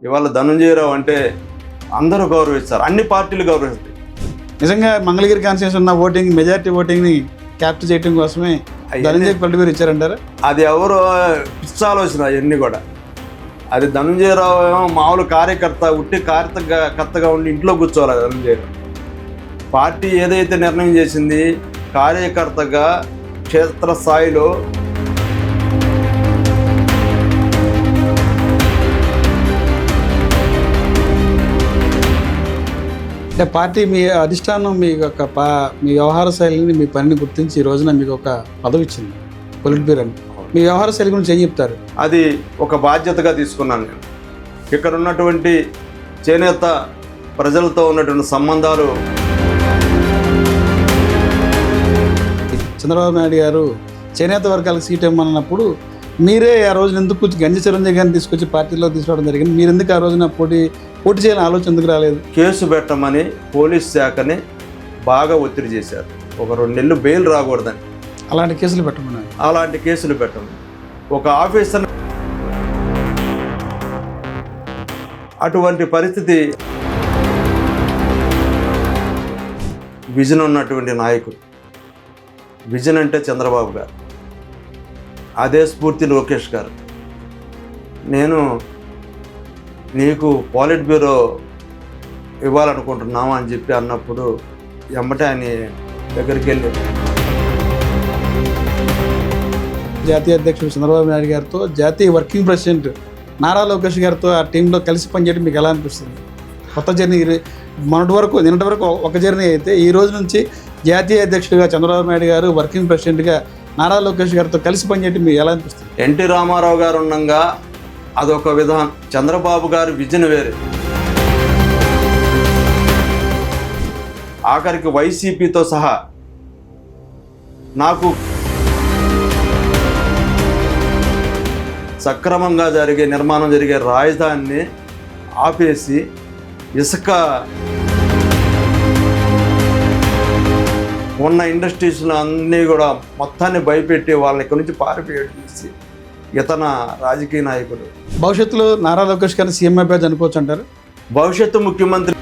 ఇవాళ ధనంజయరావు అంటే అందరూ గౌరవిస్తారు, అన్ని పార్టీలు గౌరవిస్తాయి. నిజంగా మంగళగిరి కాన్స్టిట్యూన్సీ ఉన్న ఓటింగ్ మెజారిటీ ఓటింగ్ని క్యాప్చర్ చేయడం కోసమే ధనంజయ్ పల్లి పేరు ఇచ్చారంటారా? అది ఎవరు పిచ్చి ఆలోచన అవన్నీ కూడా. అది ధనంజయరావు ఏమో మామూలు కార్యకర్త, ఉట్టి కార్యకర్తగా ఉండి ఇంట్లో కూర్చోవాలి. ధనంజయరావు పార్టీ ఏదైతే నిర్ణయం చేసింది, కార్యకర్తగా క్షేత్రస్థాయిలో అంటే పార్టీ మీ అధిష్టానం మీ యొక్క మీ వ్యవహార శైలిని, మీ పనిని గుర్తించి ఈ రోజున మీకు ఒక పదవి ఇచ్చింది, పొలిట్ బ్యూరో అని. మీ వ్యవహార శైలి గురించి ఏం చెప్తారు? అది ఒక బాధ్యతగా తీసుకున్నాను నేను. ఇక్కడ ఉన్నటువంటి చేనేత ప్రజలతో ఉన్నటువంటి సంబంధాలు. చంద్రబాబు నాయుడు గారు చేనేత వర్గాలకు సీట్ ఇవ్వమన్నప్పుడు మీరే ఆ రోజున ఎందుకు గంజి చిరంజీవి గారిని తీసుకొచ్చి పార్టీలో తీసుకోవడం జరిగింది? మీరు ఎందుకు ఆ రోజున పోటీ చేయాలని ఆలోచన ఎందుకు రాలేదు? కేసు పెట్టమని పోలీస్ శాఖని బాగా ఒత్తిడి చేశారు. ఒక 2 నెలలు బెయిల్ రాకూడదని. అలాంటి కేసులు పెట్టమన్నారు. అలాంటి కేసులు పెట్టమని ఒక ఆఫీసర్. అటువంటి పరిస్థితి. విజన్ ఉన్నటువంటి నాయకుడు. విజన్ అంటే చంద్రబాబు గారు, అదే స్ఫూర్తి లోకేష్ గారు. నేను నీకు పాలిట్ బ్యూరో ఇవ్వాలనుకుంటున్నామా అని చెప్పి అన్నప్పుడు ఎమ్మటే ఆయన దగ్గరికి వెళ్ళి జాతీయ అధ్యక్షుడు చంద్రబాబు నాయుడు గారితో, జాతీయ వర్కింగ్ ప్రెసిడెంట్ నారా లోకేష్ గారితో ఆ టీంలో కలిసి పనిచేయడం మీకు ఎలా అనిపిస్తుంది? కొత్త జర్నీ నిన్నటి వరకు ఒక జర్నీ అయితే ఈ రోజు నుంచి జాతీయ అధ్యక్షుడిగా చంద్రబాబు నాయుడు గారు, వర్కింగ్ ప్రెసిడెంట్గా నారా లోకేష్ గారితో కలిసి పనిచేయడం మీకు ఎలా అనిపిస్తుంది? ఎన్టీ రామారావు గారు ఉండగా అదొక విధానం, చంద్రబాబు గారు విజన్ వేరే. ఆఖరికి వైసీపీతో సహా నాకు సక్రమంగా నిర్మాణం జరిగే రాజధానిని ఆపేసి ఇసుక ఉన్న ఇండస్ట్రీస్లో అన్నీ కూడా మొత్తాన్ని భయపెట్టి వాళ్ళని ఇక్కడి నుంచి పారిపోయేట్టు చేసి ఇతన రాజకీయ నాయకుడు. భవిష్యత్తులో నారా లోకేష్ గారిని సీఎం అభ్యర్థి అనుకోవచ్చు అంటారు? భవిష్యత్తు ముఖ్యమంత్రి